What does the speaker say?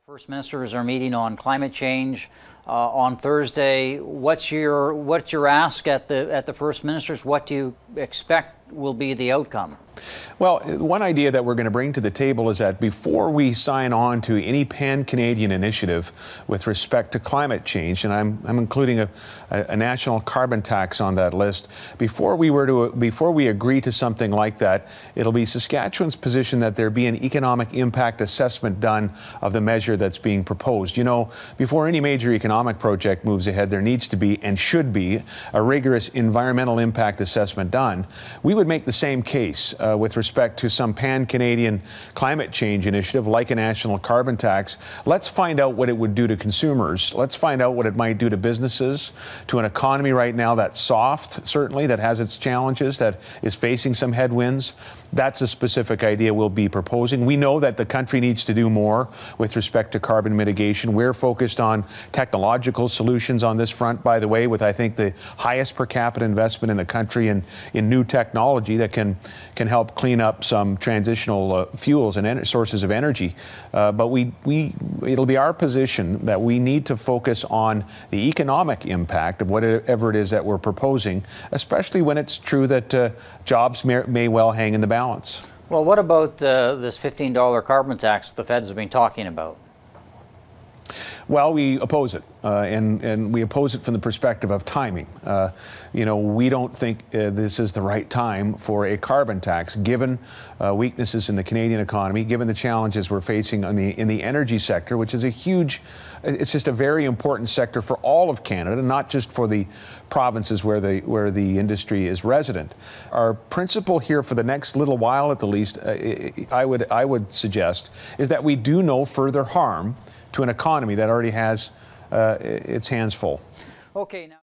First ministers are meeting on climate change on Thursday. What's your ask at the first ministers? What do you expect will be the outcome? Well, one idea that we're going to bring to the table is that before we sign on to any pan-Canadian initiative with respect to climate change, and I'm including a national carbon tax on that list, before we agree to something like that, it'll be Saskatchewan's position that there be an economic impact assessment done of the measure that's being proposed. You know, before any major economic project moves ahead, there needs to be and should be a rigorous environmental impact assessment done. We would make the same case with respect to some pan-Canadian climate change initiative like a national carbon tax. Let's find out what it would do to consumers. Let's find out what it might do to businesses, to an economy right now that's soft, certainly, that has its challenges, that is facing some headwinds. That's a specific idea we'll be proposing. We know that the country needs to do more with respect to carbon mitigation. We're focused on technological solutions on this front, by the way, with I think the highest per capita investment in the country in new technology that can help clean up some transitional fuels and sources of energy. But it'll be our position that we need to focus on the economic impact of whatever it is that we're proposing, especially when it's true that jobs may well hang in the balance. Well, what about this $15 carbon tax the feds have been talking about? Well, we oppose it, and we oppose it from the perspective of timing. You know, we don't think this is the right time for a carbon tax, given weaknesses in the Canadian economy, given the challenges we're facing in the energy sector, which is it's just a very important sector for all of Canada, not just for the provinces where the industry is resident. Our principle here for the next little while, at the least, I would suggest, is that we do no further harm to an economy that already has its hands full. Okay, now.